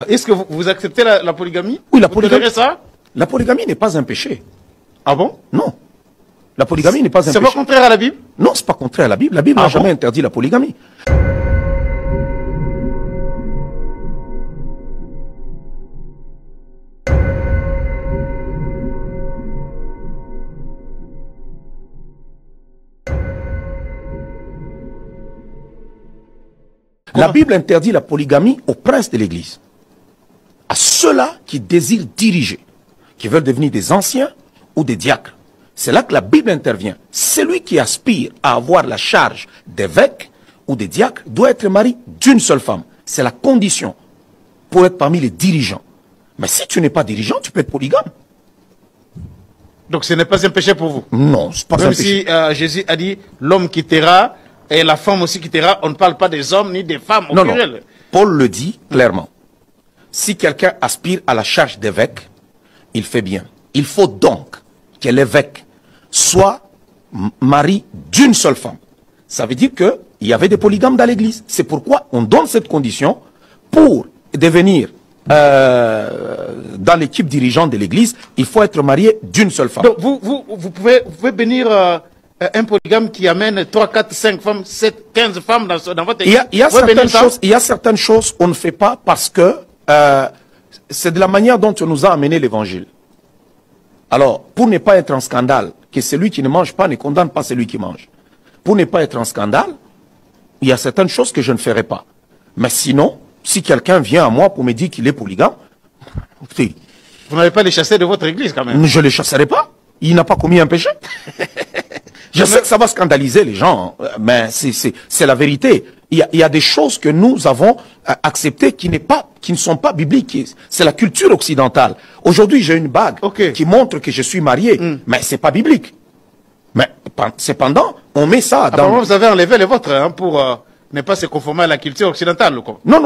Est-ce que vous acceptez la polygamie? Oui, la polygamie. Ça? La polygamie n'est pas un péché. Ah bon? Non. La polygamie n'est pas un péché. C'est pas contraire à la Bible? Non, c'est pas contraire à la Bible. La Bible n'a jamais interdit la polygamie. La Bible interdit la polygamie aux princes de l'Église, à ceux-là qui désirent diriger, qui veulent devenir des anciens ou des diacres. C'est là que la Bible intervient. Celui qui aspire à avoir la charge d'évêque ou de diacre doit être marié d'une seule femme. C'est la condition pour être parmi les dirigeants. Mais si tu n'es pas dirigeant, tu peux être polygame. Donc ce n'est pas un péché pour vous? Non, c'est pas un péché. Même si Jésus a dit l'homme quittera et la femme aussi quittera, on ne parle pas des hommes ni des femmes au pluriel. Non. Paul le dit clairement. Si quelqu'un aspire à la charge d'évêque, il fait bien. Il faut donc que l'évêque soit mari d'une seule femme. Ça veut dire qu'il y avait des polygames dans l'église. C'est pourquoi on donne cette condition pour devenir dans l'équipe dirigeante de l'église, il faut être marié d'une seule femme. Donc vous pouvez bénir un polygame qui amène 3, 4, 5 femmes, 7, 15 femmes dans votre église. Il y a certaines choses qu'on ne fait pas parce que c'est de la manière dont on nous a amené l'évangile. Alors, pour ne pas être en scandale, que celui qui ne mange pas ne condamne pas celui qui mange. Pour ne pas être en scandale, il y a certaines choses que je ne ferai pas. Mais sinon, si quelqu'un vient à moi pour me dire qu'il est polygame, écoutez, vous n'avez pas les chasser de votre église quand même. Je ne les chasserai pas. Il n'a pas commis un péché. Je sais que ça va scandaliser les gens, mais c'est la vérité. Il y a des choses que nous avons acceptées qui ne sont pas bibliques. C'est la culture occidentale. Aujourd'hui, j'ai une bague qui montre que je suis marié, mais c'est pas biblique. Mais cependant, on met ça dans... Apparemment, vous avez enlevé les vôtres pour ne pas se conformer à la culture occidentale. Quoi. Non.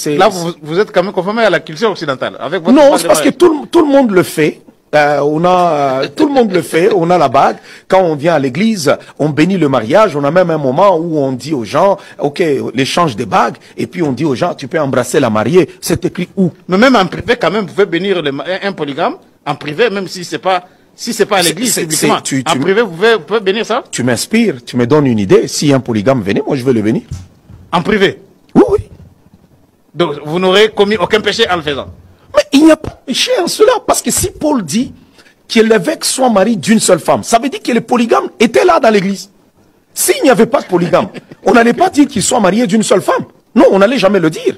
Là, vous êtes quand même conformé à la culture occidentale. Avec votre non, c'est parce que tout le monde le fait. Tout le monde le fait, on a la bague. Quand on vient à l'église, on bénit le mariage. On a même un moment où on dit aux gens, ok, l'échange des bagues. Et puis on dit aux gens, tu peux embrasser la mariée. C'est écrit où? Mais même en privé, quand même, vous pouvez bénir un polygame. En privé, même si c'est pas à l'église, publiquement. En privé, vous pouvez bénir ça? Tu m'inspires, tu me donnes une idée. Si un polygame venait, moi je veux le bénir. En privé? Oui. Donc vous n'aurez commis aucun péché en le faisant? Mais il n'y a pas de péché en cela, parce que si Paul dit que l'évêque soit marié d'une seule femme, ça veut dire que les polygames étaient là dans l'église. S'il n'y avait pas de polygame, on n'allait pas dire qu'il soit marié d'une seule femme. Non, on n'allait jamais le dire.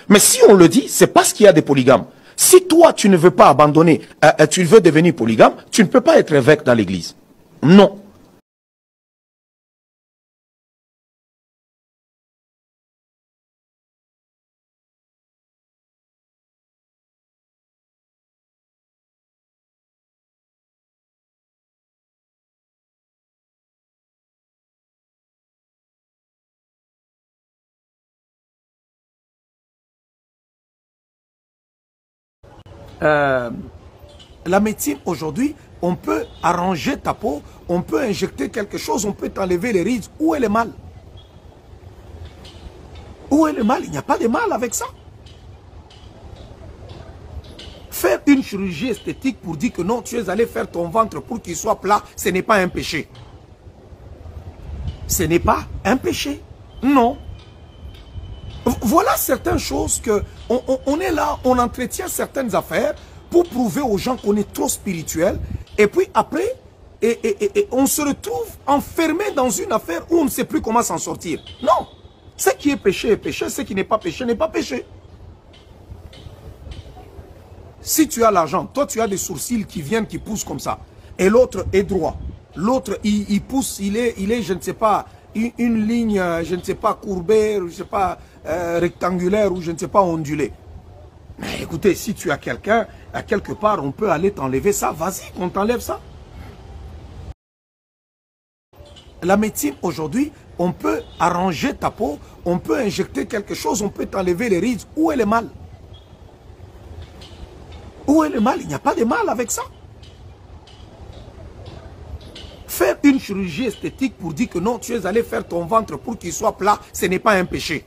Mais si on le dit, c'est parce qu'il y a des polygames. Si toi, tu ne veux pas abandonner, tu veux devenir polygame, tu ne peux pas être évêque dans l'église. Non. La médecine aujourd'hui, on peut arranger ta peau, on peut injecter quelque chose, on peut t'enlever les rides. Où est le mal? Où est le mal? Il n'y a pas de mal avec ça. Faire une chirurgie esthétique pour dire que non, tu es allé faire ton ventre pour qu'il soit plat, ce n'est pas un péché. Ce n'est pas un péché. Non. Voilà certaines choses que on est là, on entretient certaines affaires pour prouver aux gens qu'on est trop spirituel. Et puis après, on se retrouve enfermé dans une affaire où on ne sait plus comment s'en sortir. Non. Ce qui est péché est péché, ce qui n'est pas péché n'est pas péché. Si tu as l'argent, toi tu as des sourcils qui viennent, qui poussent comme ça. Et l'autre est droit. L'autre, il pousse, il est, je ne sais pas, une ligne, je ne sais pas, courbée, je ne sais pas, rectangulaire ou je ne sais pas, ondulée. Mais écoutez, si tu as quelqu'un, à quelque part, on peut aller t'enlever ça. Vas-y, qu'on t'enlève ça. La médecine aujourd'hui, on peut arranger ta peau, on peut injecter quelque chose, on peut t'enlever les rides. Où est le mal? Où est le mal? Il n'y a pas de mal avec ça. Faire une chirurgie esthétique pour dire que non, tu es allé faire ton ventre pour qu'il soit plat, ce n'est pas un péché.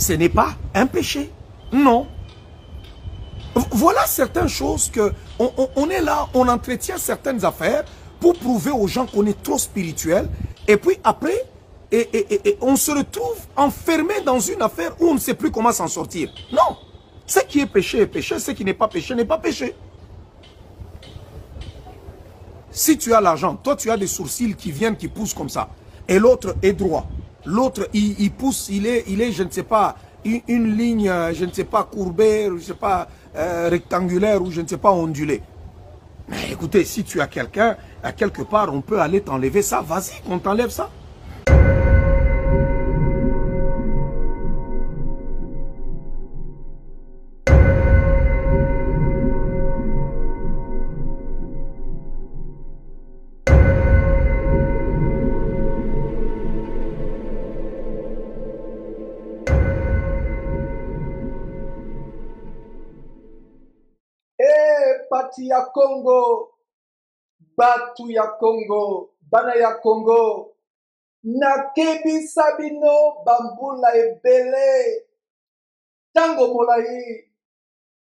ce n'est pas un péché. Non. Voilà certaines choses que on est là, on entretient certaines affaires pour prouver aux gens qu'on est trop spirituel. Et puis après, on se retrouve enfermé dans une affaire où on ne sait plus comment s'en sortir. Non. Ce qui est péché est péché, ce qui n'est pas péché n'est pas péché. Si tu as l'argent, toi tu as des sourcils qui viennent, qui poussent comme ça. Et l'autre est droit. L'autre, il pousse, il est, je ne sais pas, une ligne, je ne sais pas, courbée, je ne sais pas, rectangulaire ou je ne sais pas, ondulée. Mais écoutez, si tu as quelqu'un, à quelque part, on peut aller t'enlever ça. Vas-y, qu'on t'enlève ça. Batu ya Congo, batu ya Congo, bana ya Congo, nakebisa bino bambula ebele, tango molai,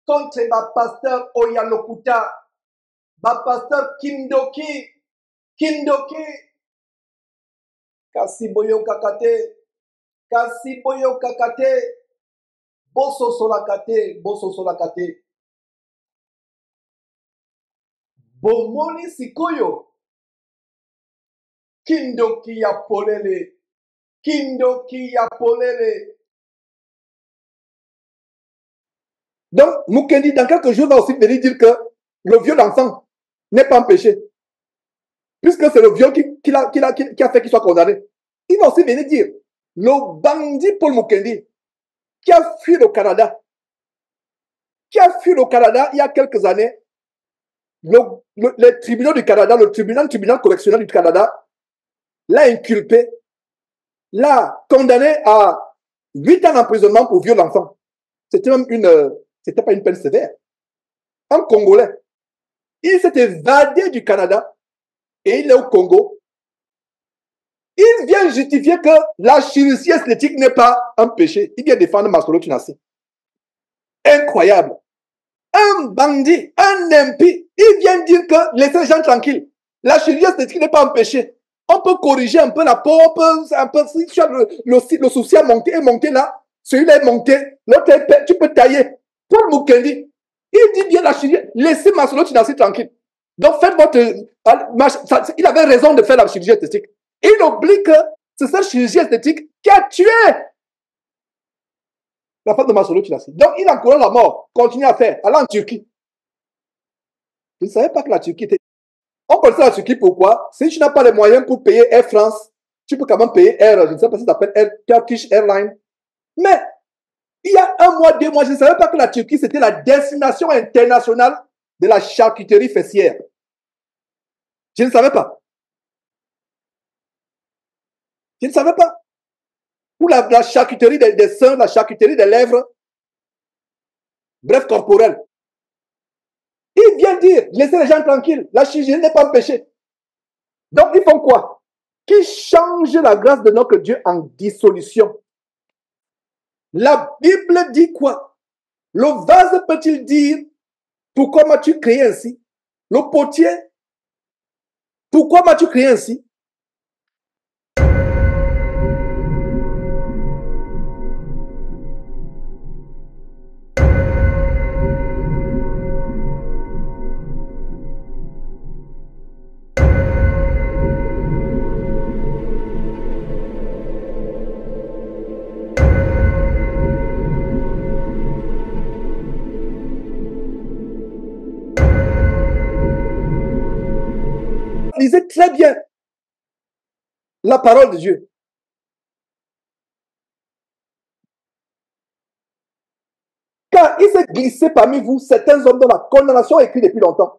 contre ba pasteur Oya Lokuta, ba pasteur Kindoki, kasi boyo kakate, boso solakate, bomoni sikoyo, Kindoki ya polele. Donc, Mukendi, dans quelques jours, va aussi venir dire que le viol d'enfant n'est pas un péché. Puisque c'est le viol qui a fait qu'il soit condamné. Il va aussi venir dire, le bandit Paul Mukendi, qui a fui le Canada, il y a quelques années, les tribunaux du Canada, le tribunal correctionnel du Canada, l'a inculpé, l'a condamné à 8 ans d'emprisonnement pour viol d'enfant. C'était même c'était pas une peine sévère. Un Congolais, il s'est évadé du Canada et il est au Congo. Il vient justifier que la chirurgie esthétique n'est pas un péché. Il vient défendre Masolo Tunasi. Incroyable. Un bandit, un impie, il vient dire que laissez les gens tranquilles. La chirurgie esthétique n'est pas un péché. On peut corriger un peu la peau, si tu as le souci à monter et monter là, celui-là est monté, l'autre tu peux tailler. Paul Mukendi, il dit bien la chirurgie, laissez Masolo Tunasi tranquille. Donc faites il avait raison de faire la chirurgie esthétique. Il oublie que c'est cette chirurgie esthétique qui a tué la femme de Masolo Tunasi. Donc il encourage la mort, continue à faire, aller en Turquie. Je ne savais pas que la Turquie était... On connaissait la Turquie pourquoi? Si tu n'as pas les moyens pour payer Air France, tu peux quand même payer Air, je ne sais pas si ça s'appelle Turkish Airlines. Mais il y a 1 mois, 2 mois, je ne savais pas que la Turquie c'était la destination internationale de la charcuterie fessière. Je ne savais pas. Je ne savais pas. Ou la charcuterie des seins, la charcuterie des lèvres, bref, corporelle. Il vient dire, laissez les gens tranquilles, la chirurgie n'est pas un péché. Donc, ils font quoi? Qui change la grâce de notre Dieu en dissolution. La Bible dit quoi? Le vase peut-il dire, pourquoi m'as-tu créé ainsi? Le potier, pourquoi m'as-tu créé ainsi? Lisez très bien la parole de Dieu. Car il s'est glissé parmi vous certains hommes dont la condamnation est écrite depuis longtemps.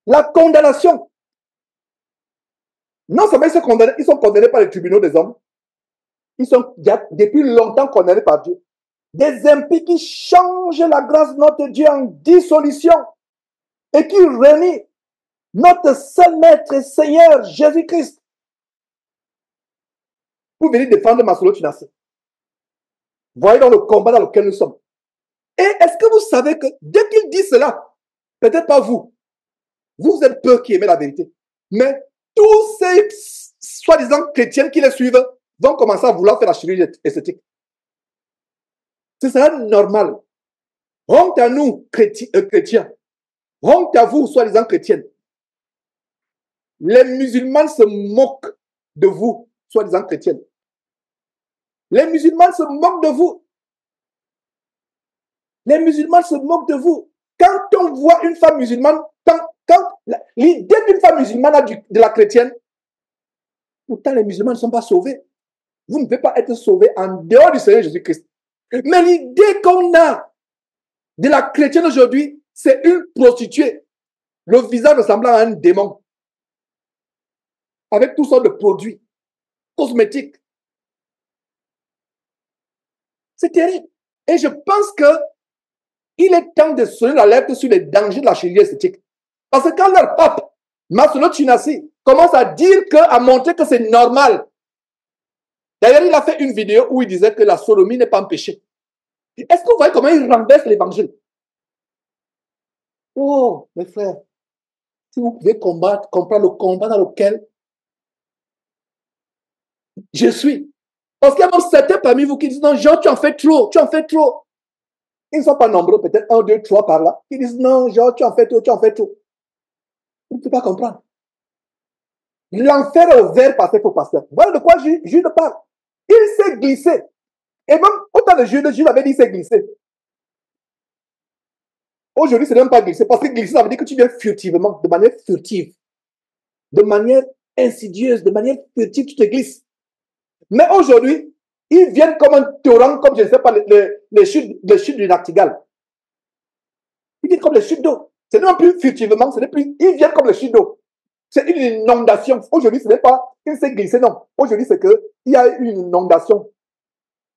La condamnation. Non seulement ils sont condamnés par les tribunaux des hommes, ils sont depuis longtemps condamnés par Dieu. Des impies qui changent la grâce de notre Dieu en dissolution et qui renient notre seul maître et Seigneur Jésus-Christ pour venir défendre Masolo Tunasi. Voyez dans le combat dans lequel nous sommes. Et est-ce que vous savez que dès qu'il dit cela, peut-être pas vous, vous êtes peu qui aimez la vérité, mais tous ces soi-disant chrétiens qui les suivent vont commencer à vouloir faire la chirurgie esthétique. Ce sera normal. Honte à nous, chrétiens. Honte à vous, soi-disant chrétiennes. Les musulmans se moquent de vous, soi-disant chrétiennes. Les musulmans se moquent de vous. Les musulmans se moquent de vous. Quand on voit une femme musulmane, quand l'idée d'une femme musulmane a de la chrétienne, pourtant les musulmans ne sont pas sauvés. Vous ne pouvez pas être sauvés en dehors du Seigneur Jésus-Christ. Mais l'idée qu'on a de la chrétienne aujourd'hui, c'est une prostituée. Le visage ressemblant à un démon. Avec toutes sortes de produits cosmétiques. C'est terrible. Et je pense que il est temps de sonner l'alerte sur les dangers de la chirurgie esthétique. Parce que quand leur pape, Masolo Chinasi, commence à dire à montrer que c'est normal. D'ailleurs, il a fait une vidéo où il disait que la sodomie n'est pas un péché. Est-ce que vous voyez comment il renverse l'évangile? Oh, mes frères, si vous pouvez comprendre le combat dans lequel je suis. Parce qu'il y a même certains parmi vous qui disent, non, Jean, tu en fais trop, tu en fais trop. Ils ne sont pas nombreux, peut-être 1, 2, 3 par là. Ils disent, non, Jean, tu en fais trop, tu en fais trop. Vous ne pouvez pas comprendre. L'enfer est ouvert par ces faux pasteurs. Voilà de quoi Jude parle. Il s'est glissé. Et même autant de Jude avait dit qu'il s'est glissé. Aujourd'hui, ce n'est même pas glissé. Parce que glisser, ça veut dire que tu viens furtivement, de manière furtive. De manière insidieuse, de manière furtive, tu te glisses. Mais aujourd'hui, ils viennent comme un torrent, comme je ne sais pas, les chutes du Nachtigal. Ils viennent comme les chutes d'eau. Ce n'est même plus furtivement, ce n'est plus. Ils viennent comme les chutes d'eau. C'est une inondation. Aujourd'hui, ce n'est pas qu'il s'est glissé, non. Aujourd'hui, c'est qu'il y a une inondation.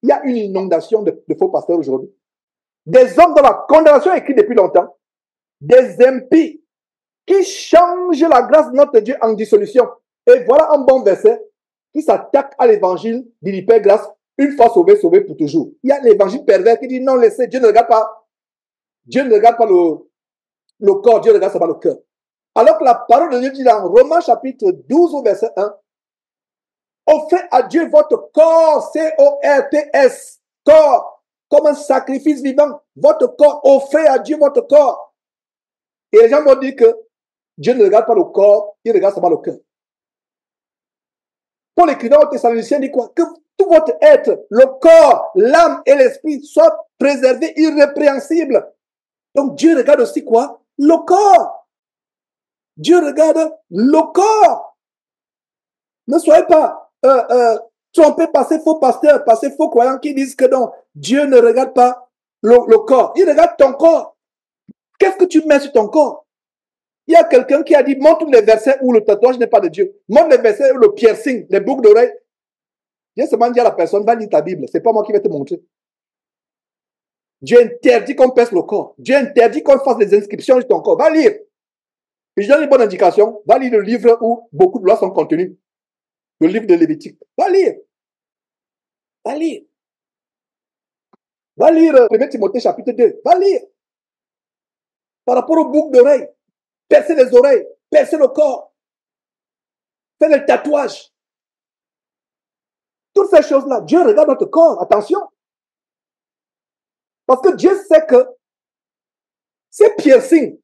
Il y a une inondation de faux pasteurs aujourd'hui. Des hommes dont la condamnation est écrite depuis longtemps. Des impies qui changent la grâce de notre Dieu en dissolution. Et voilà un bon verset qui s'attaque à l'évangile de l'hyper-grâce. Une fois sauvé, sauvé pour toujours. Il y a l'évangile pervers qui dit non, laissez, Dieu ne regarde pas. Dieu ne regarde pas le corps, Dieu regarde seulement le cœur. Alors que la parole de Dieu dit dans Romains chapitre 12 au verset 1, offrez à Dieu votre corps, C-O-R-T-S, corps, comme un sacrifice vivant. Votre corps, offrez à Dieu votre corps. Et les gens vont dire que Dieu ne regarde pas le corps, il regarde seulement le cœur. Paul écrivant aux Thessaloniciens dit quoi? Que tout votre être, le corps, l'âme et l'esprit soient préservés irrépréhensibles. Donc Dieu regarde aussi quoi? Le corps. Dieu regarde le corps. Ne soyez pas trompés par ces faux pasteurs, par ces faux croyants qui disent que non, Dieu ne regarde pas le corps. Il regarde ton corps. Qu'est-ce que tu mets sur ton corps? Il y a quelqu'un qui a dit, montre les versets où le tatouage n'est pas de Dieu. Montre les versets où le piercing, les boucles d'oreilles. Viens seulement dire à la personne, va lire ta Bible. C'est pas moi qui vais te montrer. Dieu interdit qu'on pèse le corps. Dieu interdit qu'on fasse des inscriptions sur ton corps. Va lire. Et je donne une bonne indication. Va lire le livre où beaucoup de lois sont contenues. Le livre de Lévitique. Va lire. Va lire. Va lire 1 Timothée chapitre 2. Va lire. Par rapport aux boucles d'oreilles. Percer les oreilles. Percer le corps. Faire le tatouage. Toutes ces choses-là. Dieu regarde notre corps. Attention. Parce que Dieu sait que ces piercings,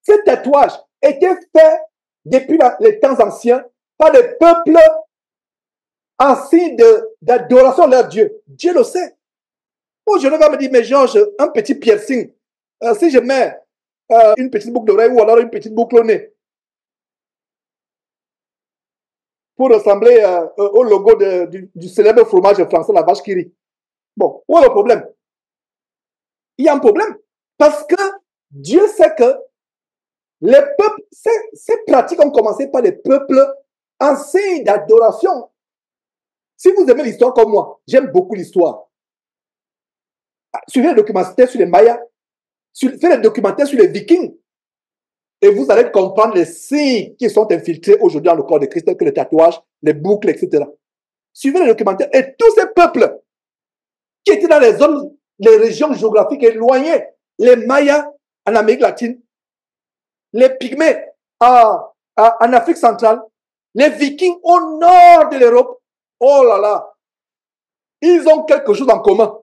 ces tatouages étaient faits depuis les temps anciens par des peuples en signe d'adoration à leur Dieu. Dieu le sait. Aujourd'hui, on va me dire, mais Georges, un petit piercing, si je mets une petite boucle d'oreille ou alors une petite boucle au nez, pour ressembler au logo du célèbre fromage français, la vache qui rit. Bon, où est le problème? Il y a un problème. Parce que Dieu sait que les peuples, ces pratiques ont commencé par les peuples en signe d'adoration. Si vous aimez l'histoire comme moi, j'aime beaucoup l'histoire. Suivez les documentaires sur les Mayas, faites les documentaires sur les Vikings, et vous allez comprendre les signes qui sont infiltrés aujourd'hui dans le corps de Christ, tels que les tatouages, les boucles, etc. Suivez les documentaires. Et tous ces peuples qui étaient dans les zones, les régions géographiques éloignées. Les Mayas en Amérique latine, les Pygmées en Afrique centrale, les Vikings au nord de l'Europe. Oh là là, ils ont quelque chose en commun.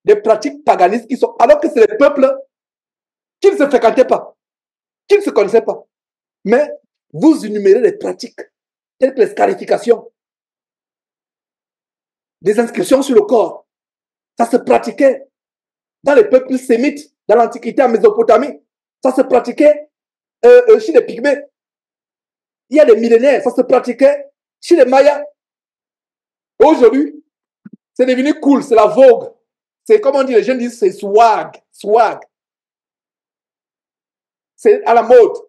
Des pratiques paganistes qui sont, alors que c'est des peuples qui ne se fréquentaient pas, qui ne se connaissaient pas. Mais vous énumérez des pratiques telles que les scarifications, des inscriptions sur le corps. Ça se pratiquait dans les peuples sémites, dans l'Antiquité en Mésopotamie. Ça se pratiquait chez les Pygmées. Il y a des millénaires, ça se pratiquait chez les Mayas. Aujourd'hui, c'est devenu cool, c'est la vogue. C'est comme on dit, les jeunes disent, c'est swag, swag. C'est à la mode.